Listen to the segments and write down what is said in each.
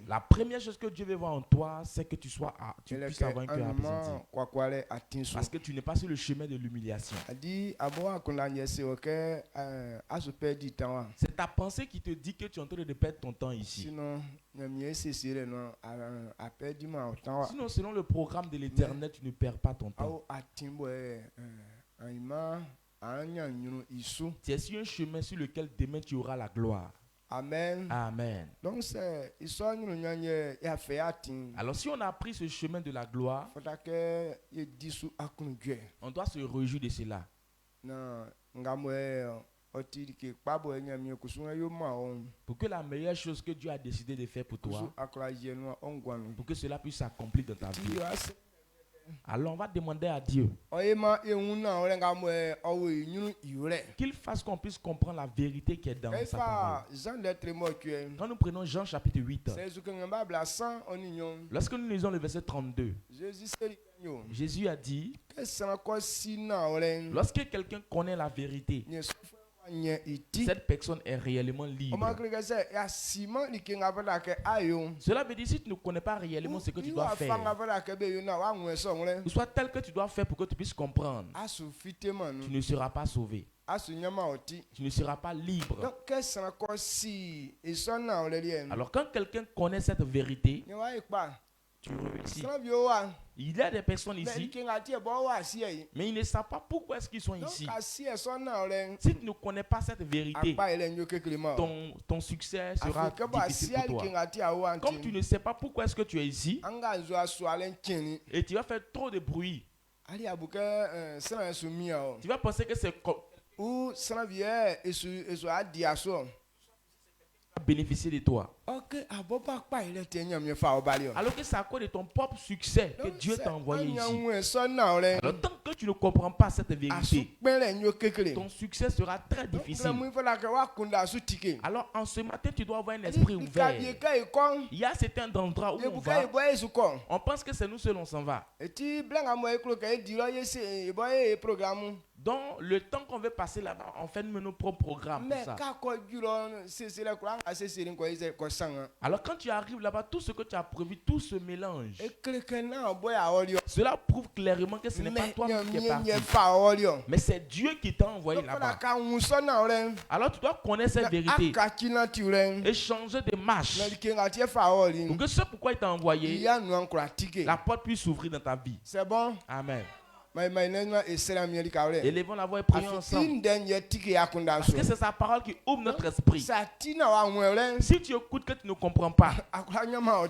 La première chose que Dieu veut voir en toi, c'est que tu puisses avoir un cœur apaisé. Parce que tu n'es pas sur le chemin de l'humiliation. C'est ta pensée qui te dit que tu es en train de perdre ton temps ici. Sinon, selon le programme de l'Éternel, tu ne perds pas ton temps. Tu es sur un chemin sur lequel demain tu auras la gloire. Amen. Amen. Donc alors si on a pris ce chemin de la gloire, on doit se réjouir de cela. Pour que la meilleure chose que Dieu a décidé de faire pour toi, pour que cela puisse s'accomplir dans ta vie. Alors on va demander à Dieu qu'il fasse qu'on puisse comprendre la vérité qui est dans sa parole. Quand nous prenons Jean chapitre 8, lorsque nous lisons le verset 32, Jésus a dit, lorsque quelqu'un connaît la vérité, cette personne est réellement libre. Cela veut dire si tu ne connais pas réellement ce que tu dois faire, ou soit tel que tu dois faire pour que tu puisses comprendre, tu ne seras pas sauvé. Tu ne seras pas libre. Alors quand quelqu'un connaît cette vérité, tu réussis. Il y a des personnes ici, mais ils ne savent pas pourquoi est-ce qu'ils sont ici. Si tu ne connais pas cette vérité, ton succès sera difficile pour toi. Comme tu ne sais pas pourquoi est-ce que tu es ici, et tu vas faire trop de bruit, tu vas penser que c'est bénéficier de toi. Alors que c'est à cause de ton propre succès que Dieu t'a envoyé ici. Alors tant que tu ne comprends pas cette vérité, ton succès sera très difficile. Alors en ce matin, tu dois avoir un esprit ouvert. Il y a certains endroits où on va, on pense que c'est nous seuls on s'en va. Donc le temps qu'on veut passer là-bas, on fait nos propres programmes pour ça. Alors quand tu arrives là-bas, tout ce que tu as prévu, tout se mélange. Cela prouve clairement que ce n'est pas toi qui es parti, mais c'est Dieu qui t'a envoyé là-bas. Alors tu dois connaître cette vérité et changer de marche pour que c'est pourquoi il t'a envoyé, la porte puisse s'ouvrir dans ta vie. C'est bon? Amen. Élevons la voix et prions ensemble. Parce que c'est sa parole qui ouvre notre esprit. Si tu écoutes que tu ne comprends pas,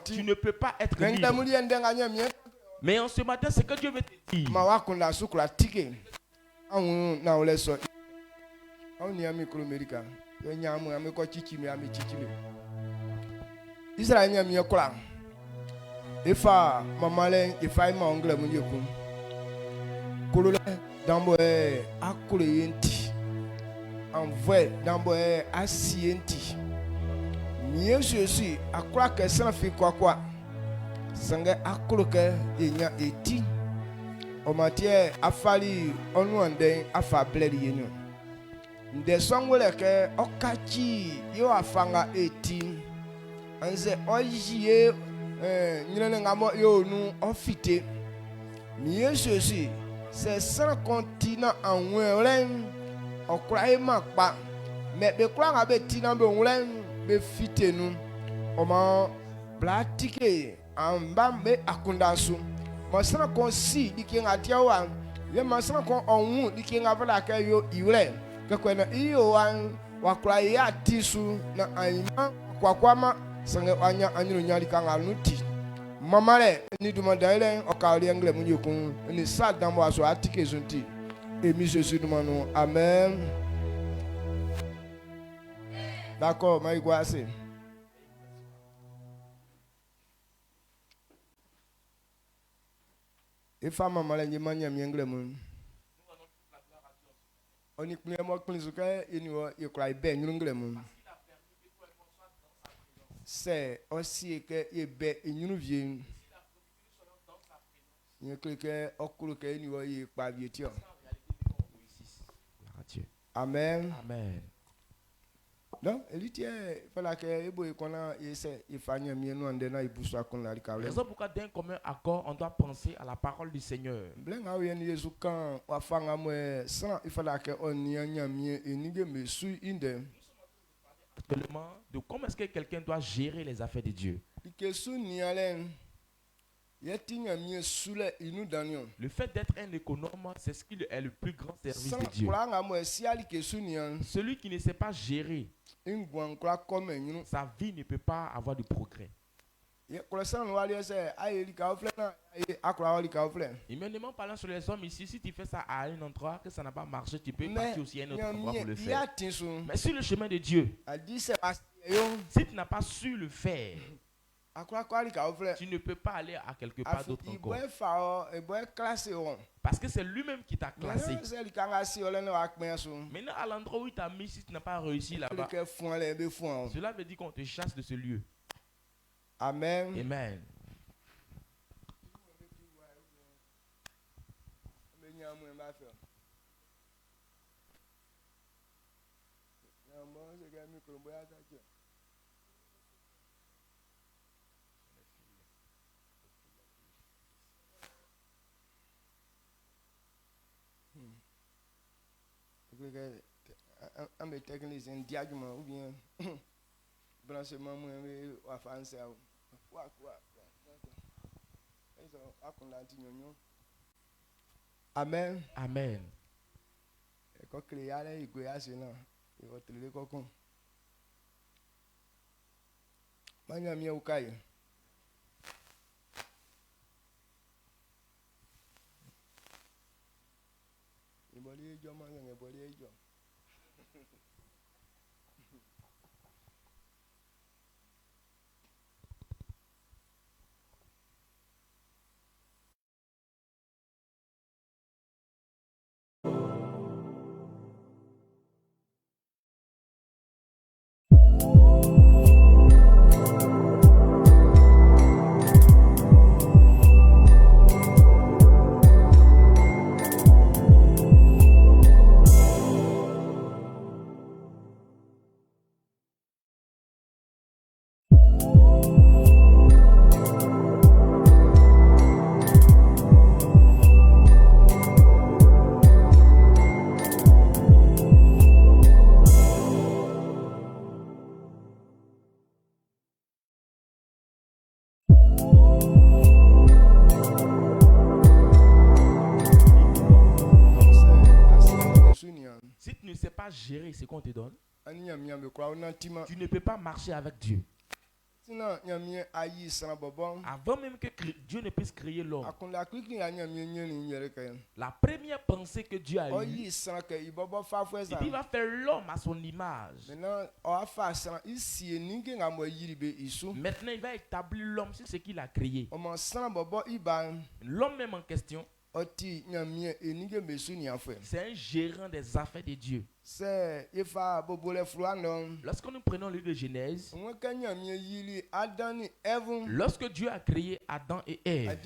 tu ne peux pas être libre. Mais en ce matin, c'est que Dieu veut te dire. Kolole dambo akolo yenti envoie dambo asienti Jésus akora ke san fi kwakwa sange akolo ke yenya eti omatie afali onu ande afa bledi yenu nde songwele ke okachi yo afanga eti anze ojiye nyine ngamo yo nu ofite Jésus c'est sans continent en wren o cry makpa mais be kwa nga be tina be wren be fitenu o ma blatike amba be akundasu mo sans kon si dike nga tiawa ye ma sans kon onwu dike nga bala ka yo iwre ke kwena iyo wan wa cry ya tisu na aima kwa ma sange anya anyuru nyali ka nga nuti Mamare ni dumandaile okali angle munyukun ni sadambo aso atike zunti emi Jésus dumanu amen. D'accord, mais quoi c'est? Et femme mamale ni manya miengle mun. Oni kule mo klinzuka eniwo yekrai be nyungle mun. C'est aussi que yebe enyunu vie ni que okulu ke ni wo yi pa vietio. Amen. Amen. Donc, raison pourquoi d'un commun accord, on doit penser à la parole du Seigneur. De comment est-ce que quelqu'un doit gérer les affaires de Dieu. Le fait d'être un économe, c'est ce qui est le plus grand service de Dieu. Celui qui ne sait pas gérer, sa vie ne peut pas avoir de progrès. Humainement parlant sur les hommes ici, si tu fais ça à un endroit que ça n'a pas marché, tu peux partir aussi à un autre endroit pour le faire. Mais sur le chemin de Dieu, si tu n'as pas su le faire, tu ne peux pas aller à quelque part d'autre encore. Parce que c'est lui-même qui t'a classé. Maintenant, à l'endroit où il t'a mis, si tu n'as pas réussi là-bas, cela veut dire qu'on te chasse de ce lieu. Amen. Amen. I'm a technician, diagma ou bien branchement ou français. Amen. Amen. Si tu ne sais pas gérer ce qu'on te donne, tu ne peux pas marcher avec Dieu. Avant même que Dieu ne puisse créer l'homme, la première pensée que Dieu a eue, c'est qu'il va faire l'homme à son image. Maintenant, il va établir l'homme sur ce qu'il a créé. L'homme même en question, c'est un gérant des affaires de Dieu. Lorsque nous prenons le livre de Genèse, lorsque Dieu a créé Adam et Ève,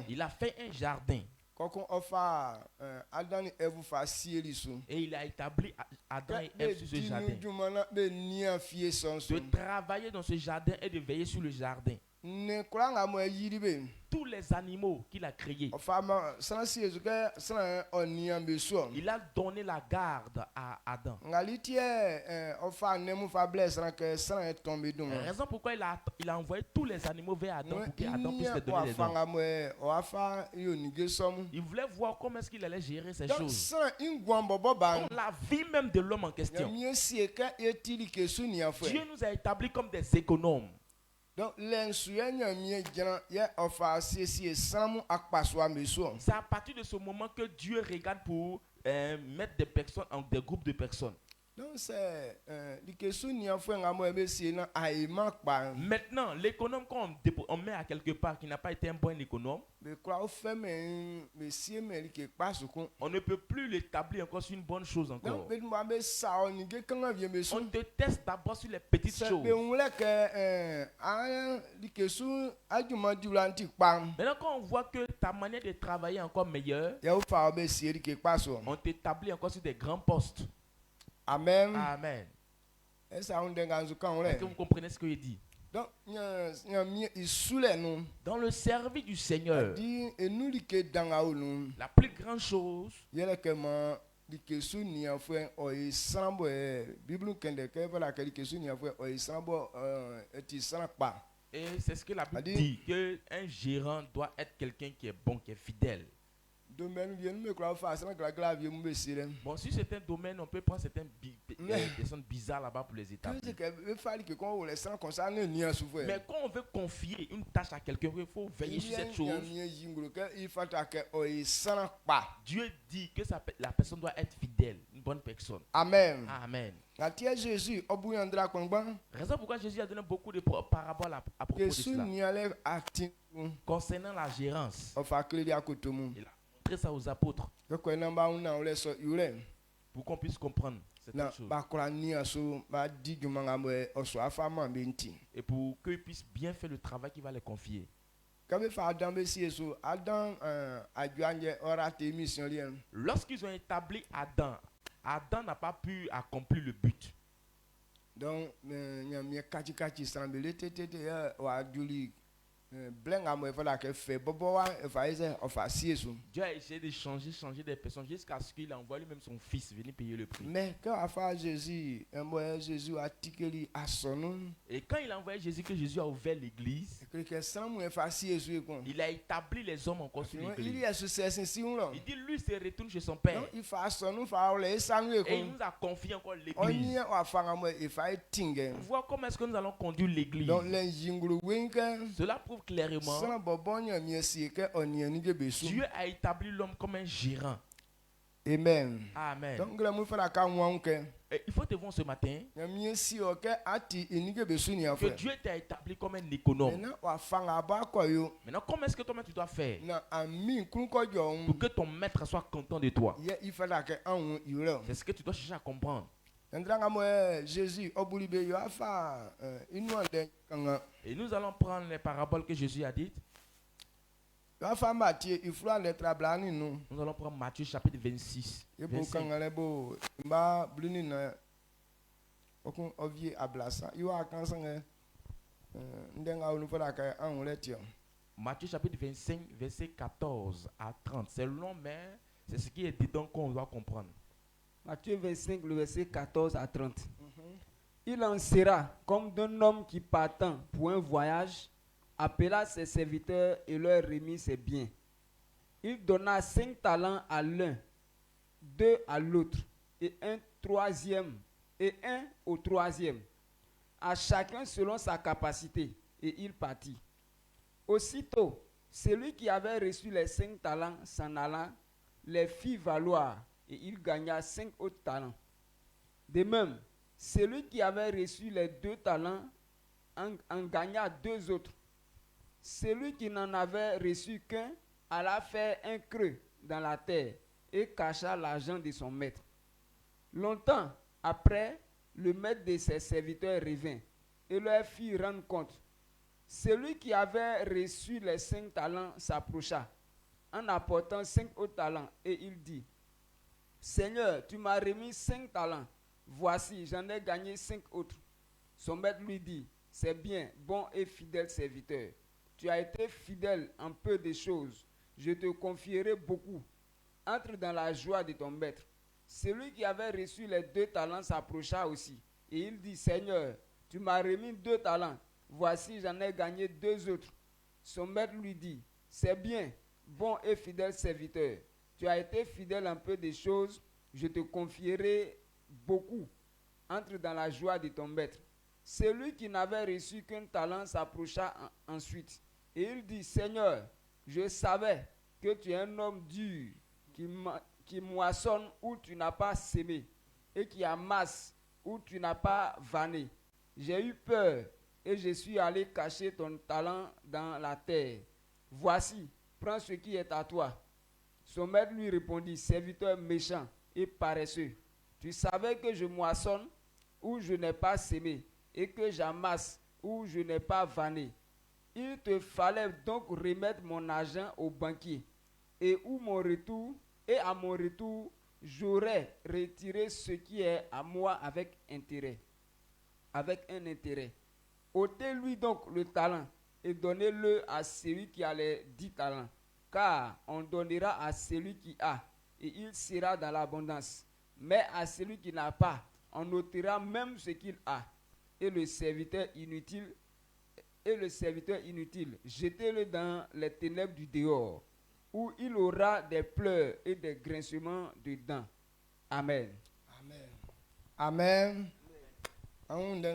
il a fait un jardin. Et il a établi Adam et Ève sur ce jardin. De travailler dans ce jardin et de veiller sur le jardin. Tous les animaux qu'il a créés, il a donné la garde à Adam. Raison pourquoi il a envoyé tous les animaux vers Adam pour qu'Adam puisse les donner les dons. Il voulait voir comment est-ce qu'il allait gérer ces choses. La vie même de l'homme en question, Dieu nous a établis comme des économes. Donc, c'est à partir de ce moment que Dieu regarde pour mettre des personnes en des groupes de personnes. Donc, c'est maintenant, l'économe qu'on met à quelque part qui n'a pas été un bon économe, on ne peut plus l'établir encore sur une bonne chose encore. On te teste d'abord sur les petites choses. Maintenant, quand on voit que ta manière de travailler est encore meilleure, on t'établit encore sur des grands postes. Amen. Amen. Est-ce que vous comprenez ce qu'il dit? Donc, dans le service du Seigneur, la plus grande chose, et c'est ce que la Bible dit, qu'un gérant doit être quelqu'un qui est bon, qui est fidèle. Bon, si c'est un domaine, on peut prendre certaines personnes bizarres là-bas pour les établir. Mais quand on veut confier une tâche à quelqu'un, il faut veiller sur cette chose. Dieu dit que la personne doit être fidèle, une bonne personne. Amen. Amen. Raison pourquoi Jésus a donné beaucoup de paraboles à propos de cela. Concernant la gérance, il a montré ça aux apôtres pour qu'on puisse comprendre cette chose et pour qu'ils puissent bien faire le travail qu'il va les confier. Lorsqu'ils ont établi Adam, Adam n'a pas pu accomplir le but. Donc, Dieu a essayé de changer des personnes jusqu'à ce qu'il envoie lui-même son fils venir payer le prix. Mais quand Jésus a et quand il a envoyé Jésus, que Jésus a ouvert l'église, il a établi les hommes encore sur l'église. Il dit lui se retourne chez son père. Et il nous a confié encore l'église. Voir comment est-ce que nous allons conduire l'église. Cela prouve clairement Dieu a établi l'homme comme un gérant. Amen. Amen. Donc, il faut te voir ce matin que Dieu t'a établi comme un économe. Maintenant, comment est-ce que toi tu dois faire pour que ton maître soit content de toi? C'est ce que tu dois chercher à comprendre. Et nous allons prendre les paraboles que Jésus a dites. Nous allons prendre Matthieu chapitre 26. Matthieu chapitre 25, verset 14 à 30. C'est long, mais c'est ce qui est dedans qu'on doit comprendre. Matthieu 25, le verset 14 à 30. Il en sera comme d'un homme qui partant pour un voyage, appela ses serviteurs et leur remit ses biens. Il donna 5 talents à l'un, 2 à l'autre, et un au troisième, à chacun selon sa capacité, et il partit. Aussitôt, celui qui avait reçu les 5 talents s'en alla, les fit valoir, et il gagna 5 autres talents. De même, celui qui avait reçu les 2 talents en gagna 2 autres. Celui qui n'en avait reçu qu'un alla faire un creux dans la terre et cacha l'argent de son maître. Longtemps après, le maître de ses serviteurs revint et leur fit rendre compte. Celui qui avait reçu les 5 talents s'approcha en apportant 5 autres talents et il dit: Seigneur, tu m'as remis 5 talents. Voici, j'en ai gagné 5 autres. Son maître lui dit: c'est bien, bon et fidèle serviteur. Tu as été fidèle en peu de choses. Je te confierai beaucoup. Entre dans la joie de ton maître. Celui qui avait reçu les 2 talents s'approcha aussi. Et il dit: Seigneur, tu m'as remis 2 talents. Voici, j'en ai gagné 2 autres. Son maître lui dit: c'est bien, bon et fidèle serviteur. Tu as été fidèle en peu de choses. Je te confierai beaucoup. Entre dans la joie de ton maître. Celui qui n'avait reçu qu'un talent s'approcha ensuite. Et il dit: Seigneur, je savais que tu es un homme dur, qui moissonne où tu n'as pas sémé, et qui amasse où tu n'as pas vanné. J'ai eu peur, et je suis allé cacher ton talent dans la terre. Voici, prends ce qui est à toi. Son maître lui répondit: serviteur méchant et paresseux, tu savais que je moissonne où je n'ai pas sémé, et que j'amasse où je n'ai pas vanné. Il te fallait donc remettre mon argent au banquier, et à mon retour, j'aurais retiré ce qui est à moi avec intérêt. Avec un intérêt. Ôtez-lui donc le talent et donnez-le à celui qui a les 10 talents. Car on donnera à celui qui a, et il sera dans l'abondance. Mais à celui qui n'a pas, on ôtera même ce qu'il a. Et le serviteur inutile, jetez-le dans les ténèbres du dehors, où il aura des pleurs et des grincements de dents. Amen. Amen. Amen.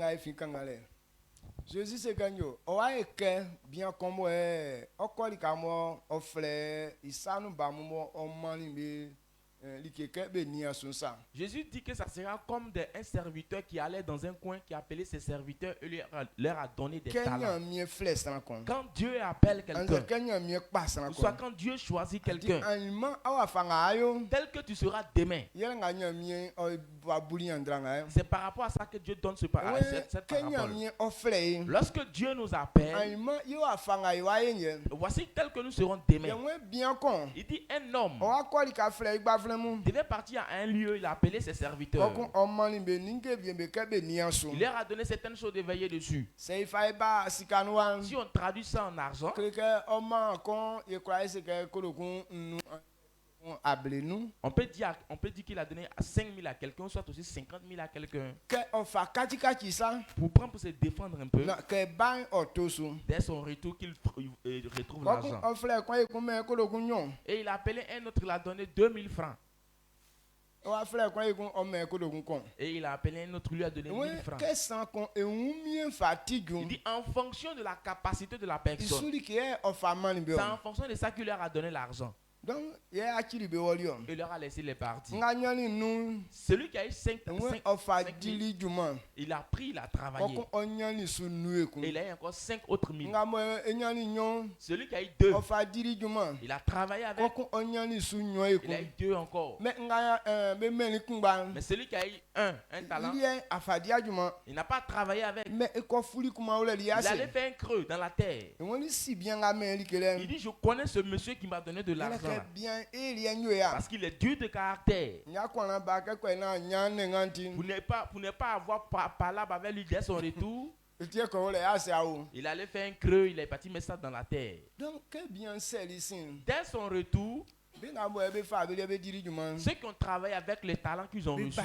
Jésus se gagne. Oa eke bien comme okoli kamo ofle isanu bamumo omani be likeke be nia sunsa. Jésus dit que ça sera comme un serviteur qui allait dans un coin, qui appelait ses serviteurs et leur a donné des talents. Quand Dieu appelle quelqu'un, ou soit quand Dieu choisit quelqu'un, tel que tu seras demain, c'est par rapport à ça que Dieu donne cette parabole. Lorsque Dieu nous appelle, voici tel que nous serons demain. Il dit un homme devait partir à un lieu, il a appelé ses serviteurs. Il leur a donné certaines choses de veiller dessus. Si on traduit ça en argent, on peut dire qu'il a donné 5 000 à quelqu'un, soit aussi 50 000 à quelqu'un. Pour prendre, pour se défendre un peu. Dès son retour, qu'il retrouve l'argent. Et il a appelé un autre, il a donné 2 000 francs. Et il a appelé un autre, lui a donné 1 000 francs. Il dit en fonction de la capacité de la personne. C'est en fonction de ça qu'il leur a donné l'argent. Donc, il leur a laissé les parties. Celui qui a eu 5 il a pris, il a travaillé. Et il a eu encore 5 autres 1000. Celui qui a eu 2, il a travaillé avec. Il a eu 2 encore. Mais celui qui a eu un talent, il n'a pas travaillé avec. Il allait faire un creux dans la terre. Il dit, je connais ce monsieur qui m'a donné de l'argent. Parce qu'il est dur de caractère. Vous n'allez pas avoir parlable avec lui dès son retour. Il allait faire un creux, il est parti mettre ça dans la terre. Dès son retour, ceux qui ont travaillé avec les talents qu'ils ont reçus,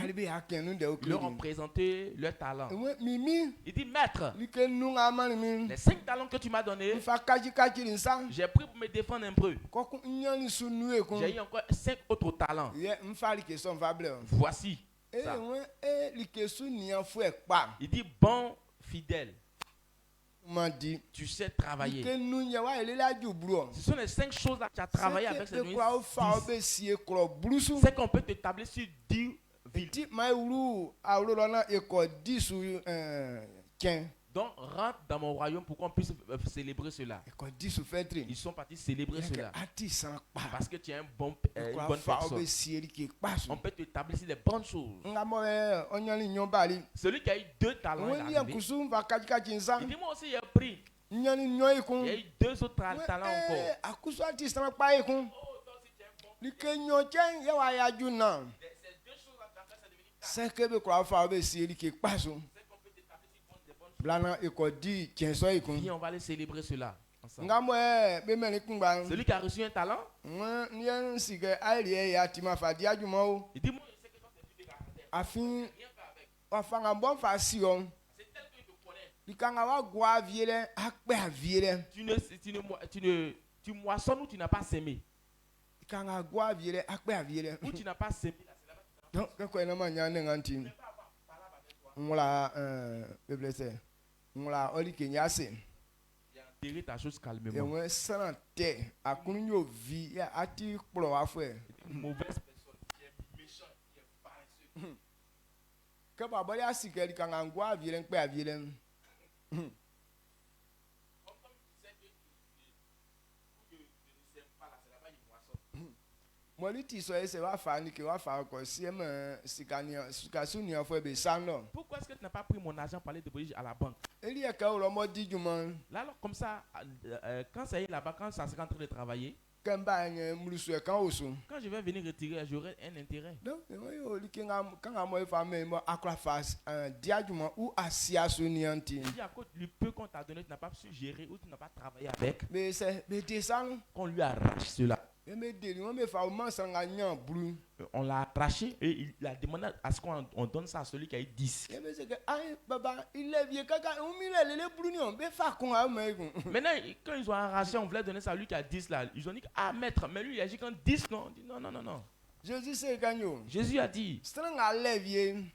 leur ont présenté leurs talents. Il dit, maître, les 5 talents que tu m'as donnés, j'ai pris pour me défendre un peu. J'ai eu encore 5 autres talents. Voici ça. Il dit, bon, fidèle, tu sais travailler. Ce sont les 5 choses là que tu as travaillé avec cette nuit. C'est qu'on peut t'établir sur 10 villes. Donc rentre dans mon royaume pour qu'on puisse célébrer cela. Ils sont partis célébrer cela. Parce que tu es une bonne personne. On peut t'établir sur les bonnes choses. Celui qui a eu 2 talents, il dit, moi aussi j'ai pris. Il y a eu 2 autres talents encore. C'est que Viens, on va aller célébrer cela ensemble. Celui qui a reçu un talent, il dit, moi je sais que toi c'est du caractère. C'est tel que tu connais. Tu moissonnes ou tu n'as pas semé. Ou tu n'as pas semé. Il a enterré ta chose calmement. Une mauvaise personne qui est méchant, qui est paresseux. Pourquoi est-ce que tu n'as pas pris mon argent pour aller déposer à la banque? Là, alors, comme ça, quand ça y est là-bas, quand ça s'est en train de travailler, Quand je vais venir retirer, j'aurai un intérêt. Le peu qu'on t'a donné, tu n'as pas su gérer ou tu n'as pas travaillé avec. Qu'on lui arrache cela. On l'a arraché et il a demandé à ce qu'on donne ça à celui qui a eu 10. Maintenant, quand ils ont arraché, on voulait donner ça à lui qui a 10 là. Ils ont dit, ah maître, mais lui il a dit quand 10 non. Il dit, non. Jésus a dit,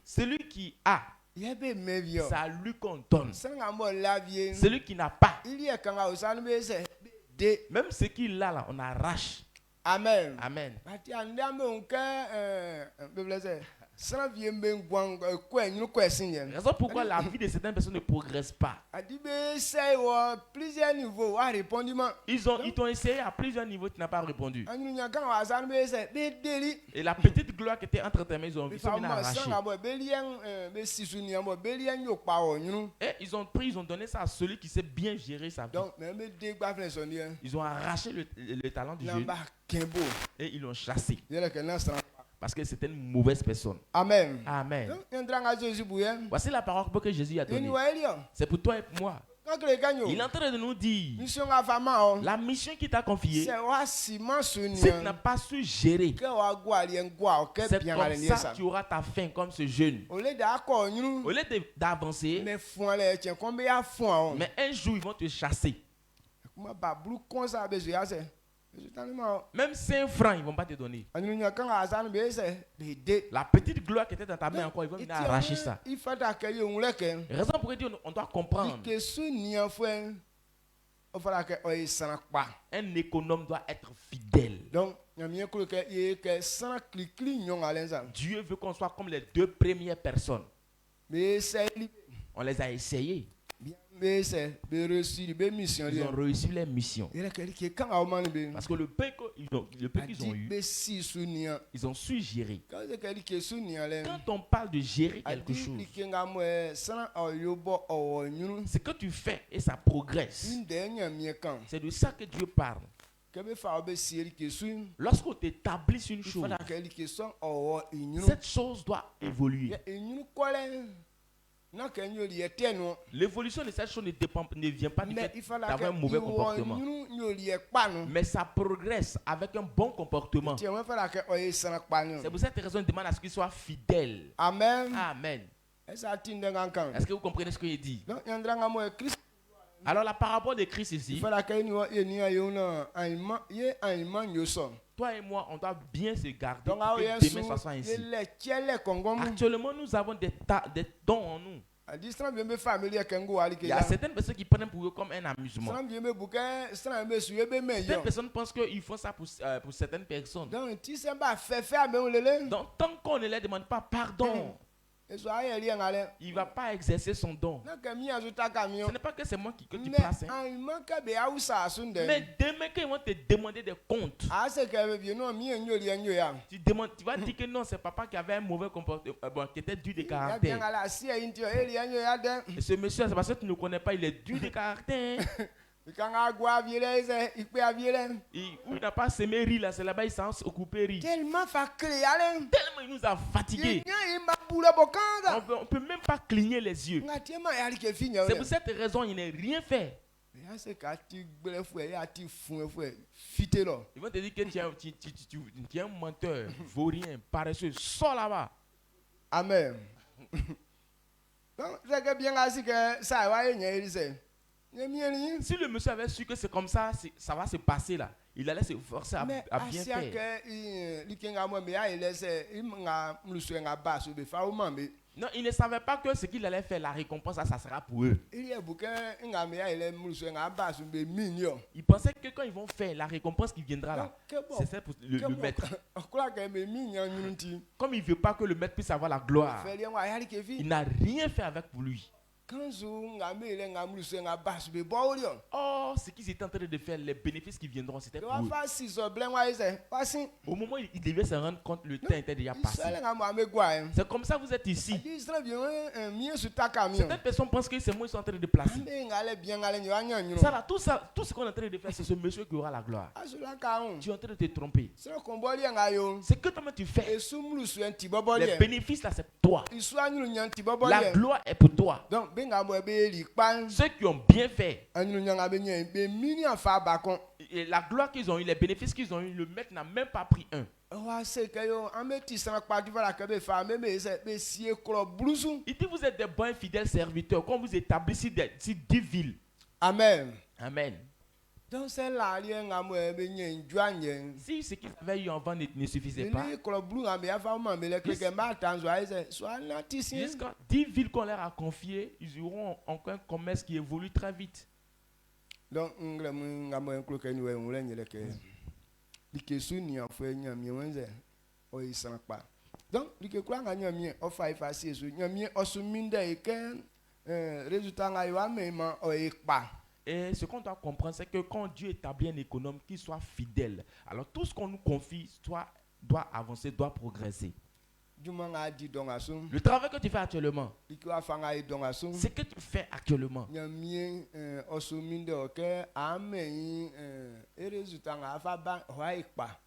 celui qui a, c'est à lui qu'on donne. Celui qui n'a pas, même ce qu'il a là, on arrache. Amen. Amen. Raison pourquoi la vie de certaines personnes ne progresse pas. Ils t'ont essayé à plusieurs niveaux, tu n'as pas répondu. Et la petite gloire qui était entre tes mains, ils ont arraché. Et ils ont donné ça à celui qui sait bien gérer sa vie. Ils ont arraché le talent du jeune et ils l'ont chassé. Parce que c'était une mauvaise personne. Amen. Amen. Voici la parole que Jésus a donnée. C'est pour toi et pour moi. Il est en train de nous dire la mission qu'il t'a confiée, si tu n'as pas su gérer, c'est comme ça que tu auras ta fin comme ce jeune. Au lieu d'avancer, mais un jour ils vont te chasser. Même 5 francs, ils ne vont pas te donner. La petite gloire qui était dans ta main encore, ils vont venir arracher ça. Raison pour laquelle on doit comprendre. Un économe doit être fidèle. Dieu veut qu'on soit comme les 2 premières personnes. On les a essayés. Ils ont réussi leur mission. Parce que le peu qu'ils ont eu, ils ont su gérer. Quand on parle de gérer quelque chose, ce que tu fais et ça progresse. C'est de ça que Dieu parle. Lorsqu'on t'établit une chose, cette chose doit évoluer. L'évolution de cette chose ne vient pas du fait d'avoir un mauvais comportement. Mais ça progresse avec un bon comportement. C'est pour cette raison qu'il demande à ce qu'il soit fidèle. Amen. Amen. Est-ce que vous comprenez ce qu'il dit? Alors la parabole de Christ ici, toi et moi, on doit bien se garder pour que demain ça soit ainsi. Actuellement, nous avons des dons en nous. Il y a certaines personnes qui prennent pour eux comme un amusement. Certaines personnes pensent qu'ils font ça pour certaines personnes. Donc tant qu'on ne leur demande pas pardon, il ne va pas exercer son don. Ce n'est pas que c'est moi que tu places. Mais demain, quand ils vont te demander des comptes, tu vas dire que non, c'est papa qui avait un mauvais comportement, qui était dur de caractère. Et ce monsieur, c'est parce que tu ne le connais pas, il est dur de caractère. Il n'a pas semé riz là, c'est là-bas il s'en occupé riz. Tellement il nous a fatigués. On ne peut même pas cligner les yeux. C'est pour cette raison il n'a rien fait. Ils vont te dire que tu es un menteur, vaurien, paresseux. Sors là-bas. Amen. Donc, c'est bien ainsi que ça va y. Si le monsieur avait su que c'est comme ça, ça va se passer là, il allait se forcer à bien faire. Non, il ne savait pas que ce qu'il allait faire, la récompense, ça sera pour eux. Il pensait que quand ils vont faire, la récompense qui viendra là, c'est ça pour le maître. Comme il ne veut pas que le maître puisse avoir la gloire, il n'a rien fait avec pour lui. Oh, ce qu'ils étaient en train de faire, les bénéfices qui viendront, c'était pour eux. Au moment où ils devaient se rendre compte, le temps était déjà passé. C'est comme ça que vous êtes ici. Certaines personnes pensent que c'est moi qui sont en train de placer. Ça là, tout ce qu'on est en train de faire, c'est ce monsieur qui aura la gloire. Tu es en train de te tromper. Ce que toi tu fais, les bénéfices là, c'est pour toi. La gloire est pour toi. Ceux qui ont bien fait, et la gloire qu'ils ont eu, les bénéfices qu'ils ont eu, le mec n'a même pas pris un. Il dit vous êtes des bons fidèles serviteurs, quand vous établissez 10 villes. Amen. Amen. Donc c'est si ce qu'ils avaient eu avant ne suffisait pas, jusqu'à 10 villes qu'on leur a confiées, ils auront encore un commerce qui évolue très vite. Donc et ce qu'on doit comprendre, c'est que quand Dieu établit un économe qui soit fidèle, alors tout ce qu'on nous confie doit avancer, doit progresser. Le travail que tu fais actuellement, ce que tu fais actuellement,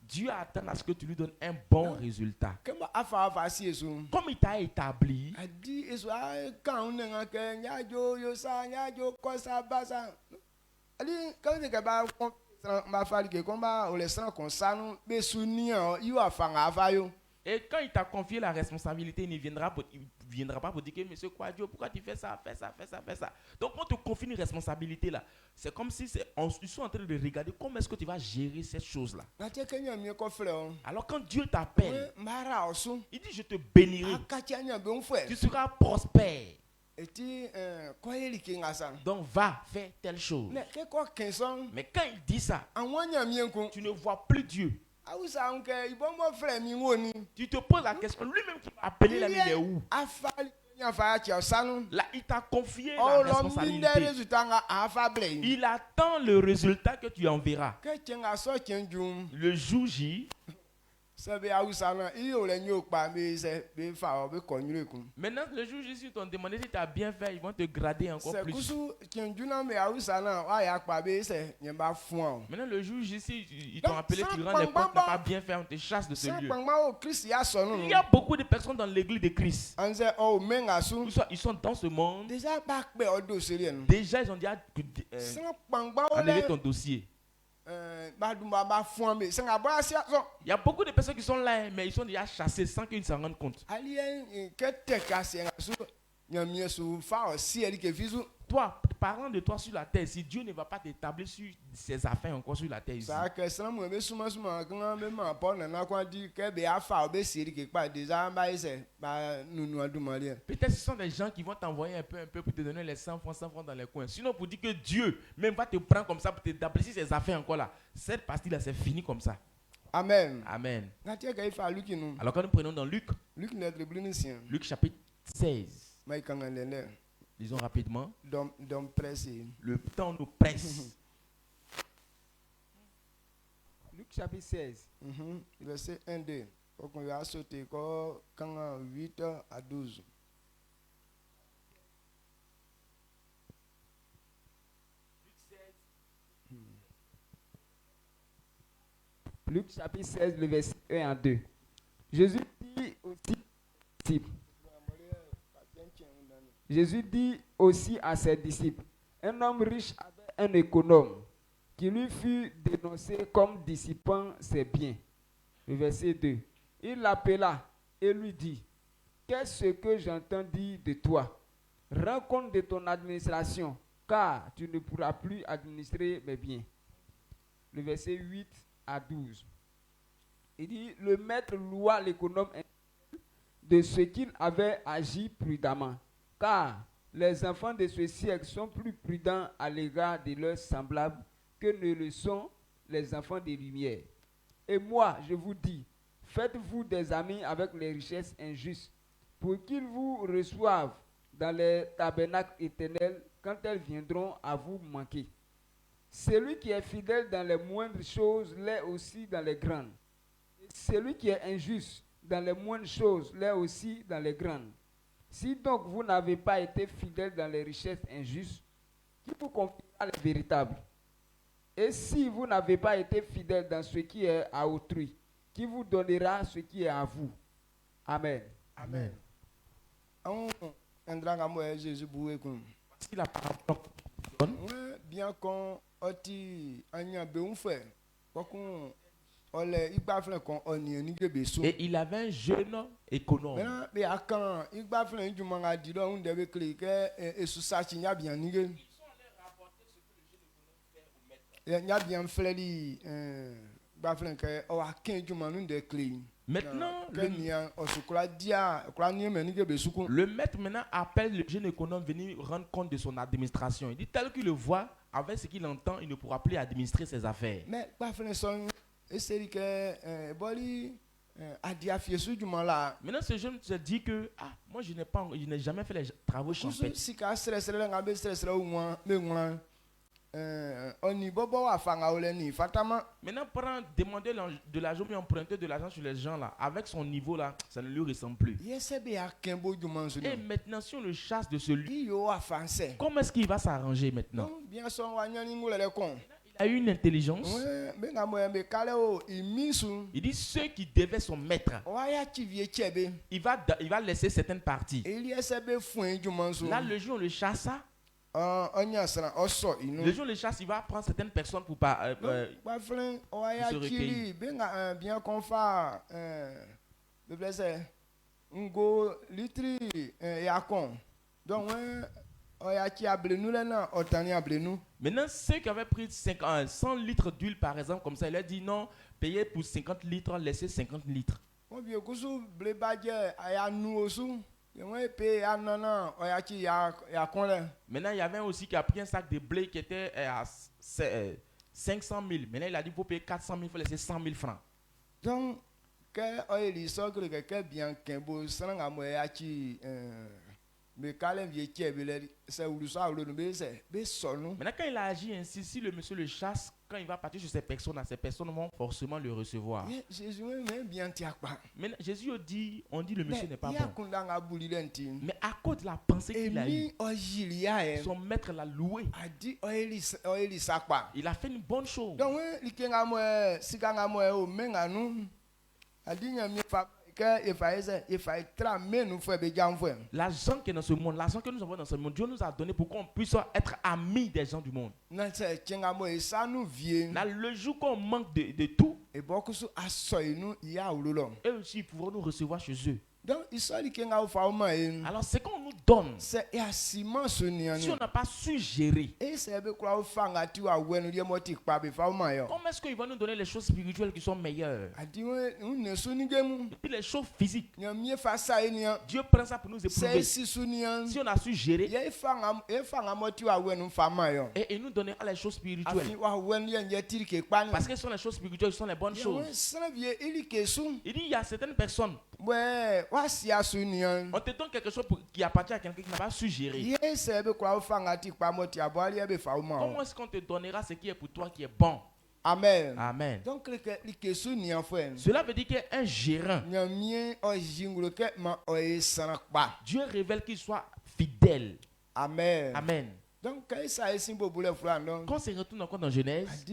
Dieu attend à ce que tu lui donnes un bon résultat. Comme il t'a établi, et quand il t'a confié la responsabilité, il ne viendra pas pour dire que monsieur Kwadjo, pourquoi tu fais ça, fais ça. Donc on te confie une responsabilité là. C'est comme si ils sont en train de regarder comment est-ce que tu vas gérer cette chose là. Alors quand Dieu t'appelle, il dit je te bénirai. Tu seras prospère. Donc va faire telle chose. Mais quand il dit ça, tu ne vois plus Dieu. Tu te poses la question, lui-même qui m'a appelé là, il est où? Là, il t'a confié la responsabilité. Il attend le résultat que tu enverras. Le jour J, maintenant, le jour J, si tu as demandé si tu as bien fait, ils vont te grader encore plus. Maintenant, le jour J, si ils t'ont appelé, tu rends les comptes, tu n'as pas bien fait, on te chasse de ce lieu. Il y a beaucoup de personnes dans l'église de Christ. Ils sont dans ce monde. Déjà, ils ont déjà enlevé ton dossier. Il y a beaucoup de personnes qui sont là, mais ils sont déjà chassés sans qu'ils s'en rendent compte. Toi, parlant de toi sur la terre, si Dieu ne va pas t'établir sur ses affaires encore sur la terre ici. Peut-être ce sont des gens qui vont t'envoyer un peu pour te donner les 100 francs dans les coins. Sinon pour dire que Dieu même va te prendre comme ça pour t'établir sur ses affaires encore là. Cette partie là c'est fini comme ça. Amen. Amen. Alors quand nous prenons dans Luc chapitre 16. Disons rapidement. Le temps nous presse. Luc chapitre 16. Verset 1-2. Donc on va sauter quand 8 à 12. Luc chapitre 16, le verset 1 à 2. Jésus dit aussi à ses disciples, un homme riche avait un économe qui lui fut dénoncé comme dissipant ses biens. Le verset 2. Il l'appela et lui dit, qu'est-ce que j'entends dire de toi? Rends compte de ton administration, car tu ne pourras plus administrer mes biens. Le verset 8 à 12. Il dit, le maître loua l'économe de ce qu'il avait agi prudemment, car les enfants de ce siècle sont plus prudents à l'égard de leurs semblables que ne le sont les enfants des lumières. Et moi, je vous dis, faites-vous des amis avec les richesses injustes, pour qu'ils vous reçoivent dans les tabernacles éternels quand elles viendront à vous manquer. Celui qui est fidèle dans les moindres choses l'est aussi dans les grandes. Et celui qui est injuste dans les moindres choses l'est aussi dans les grandes. Si donc vous n'avez pas été fidèle dans les richesses injustes, qui vous confiera les véritables? Et si vous n'avez pas été fidèle dans ce qui est à autrui, qui vous donnera ce qui est à vous? Amen. Amen. Si la parole bien qu'on oti anya beunfe kokun ole igbaflen kon oni ni gebe so. Et il avait un jeune économe. Maintenant be akan igbaflen juma nga di do unde be kle ke esusa chi nya bien ni ge. Nya bien fleli igbaflen ke o akin juma nunde kle. Maintenant, le maître maintenant appelle le jeune économe venir rendre compte de son administration. Il dit tel qu'il le voit, avec ce qu'il entend, il ne pourra plus administrer ses affaires. Mais maintenant, ce jeune se dit que moi je n'ai jamais fait les travaux champêtres. Maintenant, demander de l'argent, mais emprunter de l'argent sur les gens là, avec son niveau là, ça ne lui ressemble plus. Et maintenant, si on le chasse de celui, comment est-ce qu'il va s'arranger maintenant? Il a eu une intelligence. Il dit ceux qui devaient son maître, il va laisser certaines parties. Là, le jour on le chasse. Le jour le chasse, il va prendre certaines personnes pour pas se recueillir. Bien qu'on fasse maintenant, ceux qui avaient pris 100 litres d'huile par exemple, comme ça, il a dit non, payez pour 50 litres, laissez 50 litres. Maintenant, il y avait aussi qui a pris un sac de blé qui était à 500 000. Maintenant, il a dit qu'il faut payer 400 000, il faut laisser 100 000 francs. Donc, maintenant, quand il a agi ainsi, si le monsieur le chasse, quand il va partir sur ces personnes vont forcément le recevoir. Maintenant, Jésus dit, on dit le monsieur n'est pas bon. Mais à cause de la pensée qu'il a eue, son maître l'a loué. Il a fait une bonne chose. L'argent qui est dans ce monde, l'argent que nous avons dans ce monde, Dieu nous a donné pour qu'on puisse être amis des gens du monde. Là, le jour qu'on manque de tout, eux aussi pourront nous recevoir chez eux. Donc, alors, c'est qu'on nous donne. Si on n'a pas su gérer, comment est-ce qu'il va nous donner les choses spirituelles qui sont meilleures? Et puis les choses physiques, Dieu prend ça pour nous éprouver. Si on a su gérer, et il nous donnera les choses spirituelles. Parce que ce sont les choses spirituelles, ce sont les bonnes choses. Il dit il y a certaines personnes, on te donne quelque chose qui appartient à quelqu'un qui n'a pas su gérer. Comment est-ce qu'on te donnera ce qui est pour toi qui est bon? Amen. Amen. Donc, cela veut dire qu'un gérant, Dieu révèle qu'il soit fidèle. Amen. Amen. Donc, quand se retourne encore dans Genèse,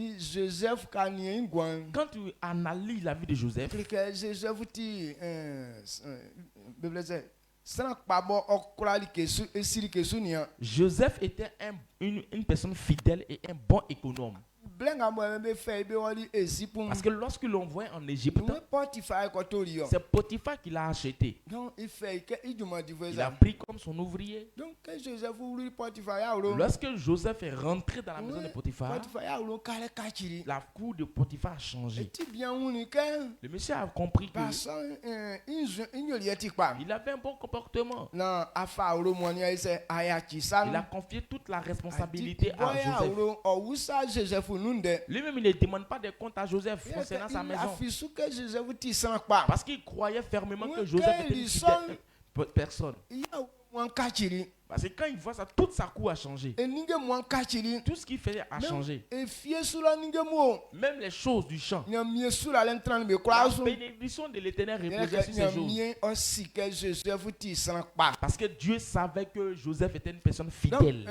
quand tu analyses la vie de Joseph, Joseph était une personne fidèle et un bon économe. Parce que lorsque l'on voit en Égypte, c'est Potiphar qui l'a acheté. Il a pris comme son ouvrier. Lorsque Joseph est rentré dans la maison de Potiphar, la cour de Potiphar a changé. Le monsieur a compris qu'il avait un bon comportement. Il a confié toute la responsabilité à Joseph. Lui-même, il ne demande pas de compte à Joseph concernant sa maison. Parce qu'il croyait fermement que Joseph était une fidèle personne. Parce que quand il voit ça, toute sa cour a changé. Tout ce qu'il faisait a changé. Même les choses du champ. La bénédiction de l'Éternel reposait sur ces choses. Parce que Dieu savait que Joseph était une personne fidèle.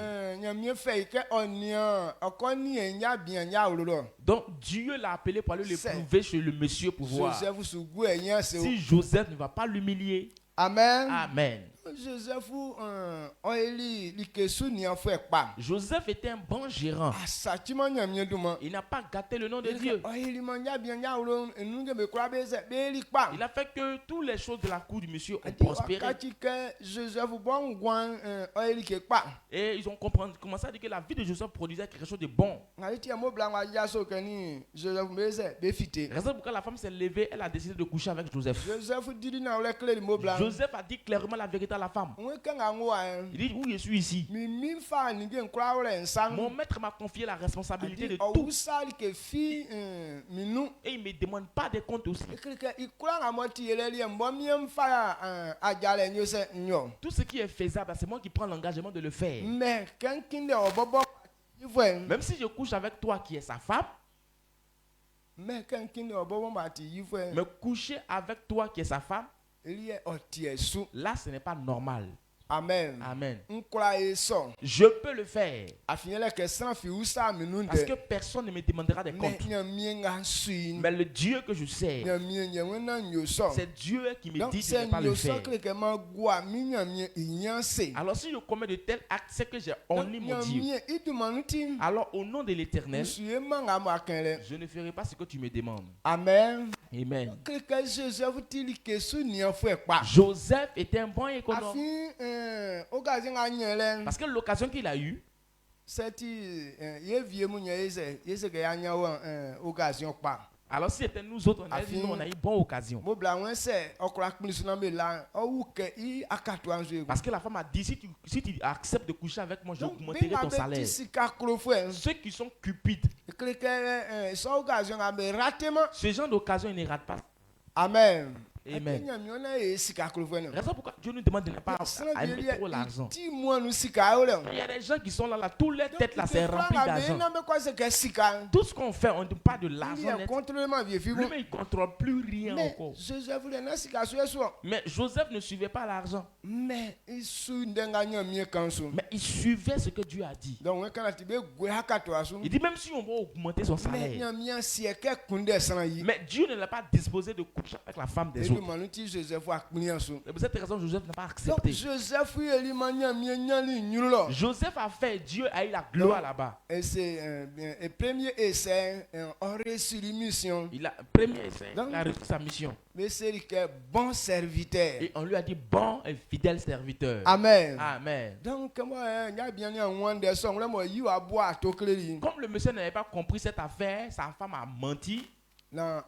Donc Dieu l'a appelé pour aller le prouver chez le monsieur pour voir si Joseph ne va pas l'humilier. Amen. Amen. Joseph était un bon gérant. Il n'a pas gâté le nom de Dieu. Il a fait que toutes les choses de la cour du monsieur ont prospéré. Et ils ont commencé à dire que la vie de Joseph produisait quelque chose de bon. Raison pourquoi la femme s'est levée, elle a décidé de coucher avec Joseph. Joseph a dit clairement la vérité à la femme. Il dit, où je suis ici. Mon maître m'a confié la responsabilité de tout. Et il ne me demande pas de compte aussi. Tout ce qui est faisable, c'est moi qui prends l'engagement de le faire. Même si je couche avec toi qui es sa femme, mais coucher avec toi qui est sa femme, là ce n'est pas normal. Amen. Amen. Je peux le faire. Parce que personne ne me demandera des comptes. Mais le Dieu que je sers, c'est Dieu qui me dit de ne pas le faire. Alors si je commets de tels actes, c'est que j'ai honné mon Dieu. Alors au nom de l'Éternel, je ne ferai pas ce que tu me demandes. Amen. Amen. Joseph était un bon économe. Parce que l'occasion qu'il a eue, alors si c'était nous autres, on a eu bonne occasion. Parce que la femme a dit, si tu acceptes de coucher avec moi, je augmenterai ton salaire. Ceux qui sont cupides, ce genre d'occasion, ils ne ratent pas. Amen. Amen. Raison pourquoi Dieu nous demande de ne pas aimer trop l'argent. Il y a des gens qui sont là, tous les têtes là, c'est rempli d'argent. Tout ce qu'on fait, on ne parle pas de l'argent. Lui-même, il ne contrôle plus rien encore. Mais Joseph ne suivait pas l'argent. Mais il suivait ce que Dieu a dit. Il dit même si on va augmenter son salaire. Mais Dieu ne l'a pas disposé de coucher avec la femme des autres. Et pour cette raison, Joseph n'a pas accepté. Joseph a fait, Dieu a eu la gloire là-bas. Et c'est le premier essai, on réussit mission. Il a réussi sa mission. Mais c'est bon serviteur. Et on lui a dit bon et fidèle serviteur. Amen. Amen. Donc, comme le monsieur n'avait pas compris cette affaire, sa femme a menti. Non,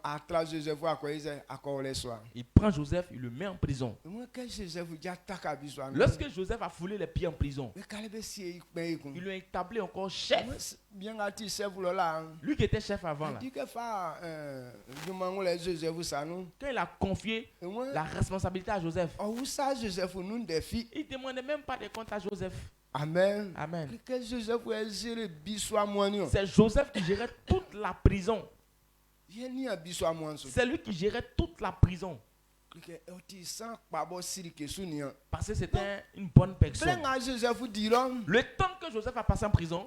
il prend Joseph, il le met en prison. Lorsque Joseph a foulé les pieds en prison, il lui a établi encore chef. Lui qui était chef avant là. Quand il a confié la responsabilité à Joseph, il ne demandait même pas de compte à Joseph. Amen. Amen. C'est Joseph qui gérait toute la prison. C'est lui qui gérait toute la prison. Parce que c'était une bonne personne. Le temps que Joseph a passé en prison,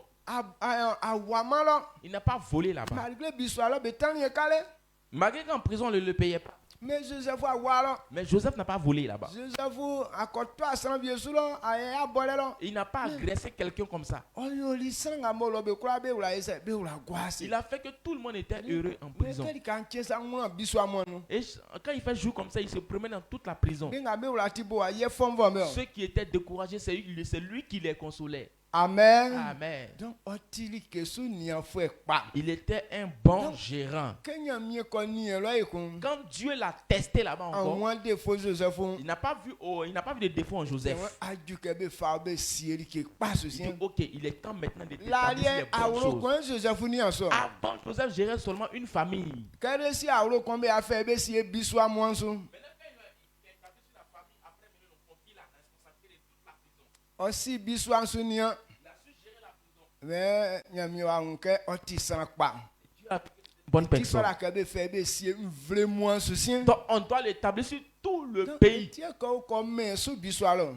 il n'a pas volé là-bas. Malgré qu'en prison, on ne le payait pas. Mais Joseph n'a pas volé là-bas. Il n'a pas agressé quelqu'un comme ça. Il a fait que tout le monde était heureux en prison. Et quand il fait jour comme ça, il se promène dans toute la prison. Ceux qui étaient découragés, c'est lui qui les consolait. Amen. Amen. Donc, il était un bon gérant. Quand Dieu l'a testé là-bas encore, il n'a pas vu de défaut en Joseph. Il dit, ok, il est temps maintenant de établir les bonnes choses. Avant, Joseph gérait seulement une famille. aussi bisouan sounia. Mais nyami wa unke oti sanakpa. Bonne personne. Donc on doit l'établir sur tout le pays.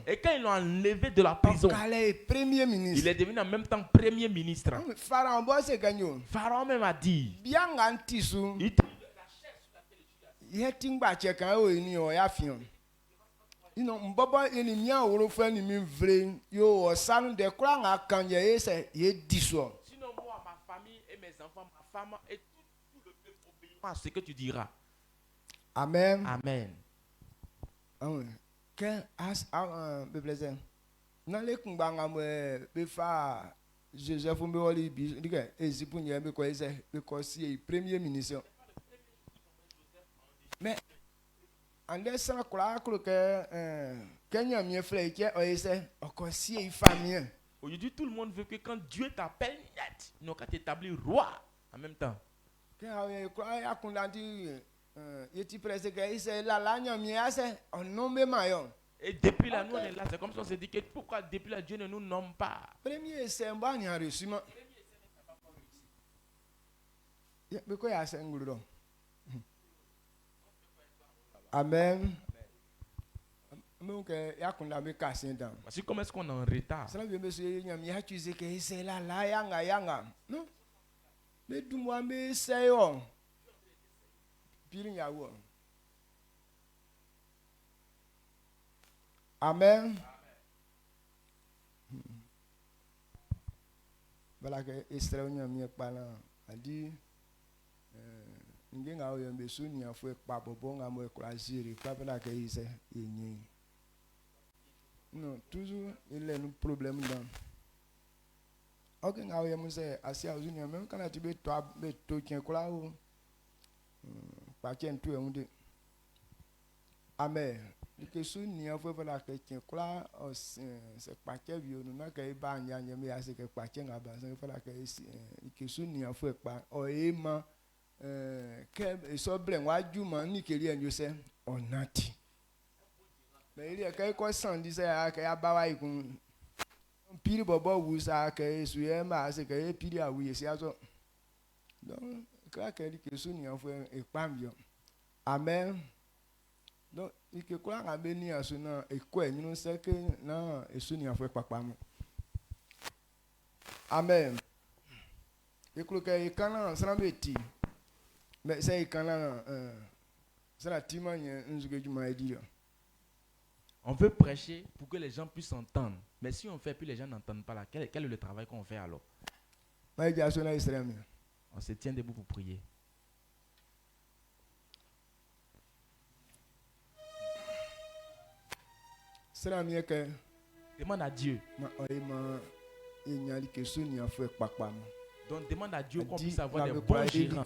Et quand ils l'ont enlevé de la prison, il est devenu en même temps premier ministre. Pharaon même a dit, sinon moi, ma famille et mes enfants, ma femme et tout le peuple obéiront à ce que tu diras. Amen. Amen. Que as be plaisir. Na le kumbanga be fa Joseph Mbewoli bi dike ezipu nye be ko ese be ko si premier ministre. Mais ande sana kula kulu ke Kenya mi frère qui o ese o ko si famille. Aujourd'hui, tout le monde veut que quand Dieu t'appelle net, il n'a qu'à t'établir roi en même temps. Et depuis là, nous on est là. C'est comme si on s'est dit que pourquoi depuis là, Dieu ne nous nomme pas. Premier c'est un bon reçu. Amen. Voici comment est-ce qu'on est en retard. Amen. Voilà que Israël n'y pas a dit ninguém a eu besunia foi papo bom a moe crasiri papo na que isso é non toujours il est un problème dans alguém a eu musée assim a unia même quand tu be to tien kula o pa tien tu é onde amen que sunia foi para que tien kula c'est pas que vieux non que ba nya nya me assez que pa tien aba c'est para que sunia foi pas o ema que sobre um adjuma ni queria dizer onati mas ele quer coisa dizer que a bawa com piri bobo usa que isso é mas que é piri a uia se aso então claro que ele que sunia foi epambio amen donc e que claro a beni aso na e coe não sei que na e sunia foi papamo amen e claro que e cana srambeti. Mais c'est quand là, c'est la timane on veut prêcher pour que les gens puissent entendre. Mais si on fait puis les gens n'entendent pas là, quel est le travail qu'on fait alors? On se tient debout pour prier. Demande à Dieu. Donc demande à Dieu qu'on puisse avoir des bons gérants.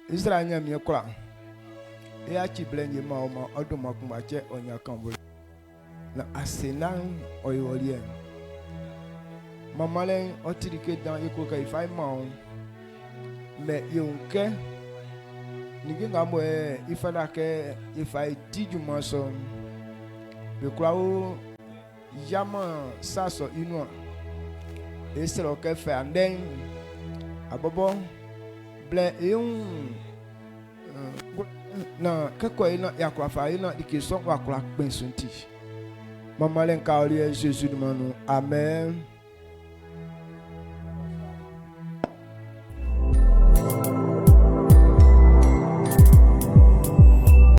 Israël mi kura. E a chi blende ma oduma kuma che onya kambo. Na asenan oyolien. Mamalen otirike dan eko kai fai ma on. Mais yonke ninguém mo il fallait que il fallait dijuman so be kwao yama saso inu e sero ke fe anden abobo ble na kako ina yakwa fa ina dikeso wakwa pensunti mama len ka ori Jesus manu amen.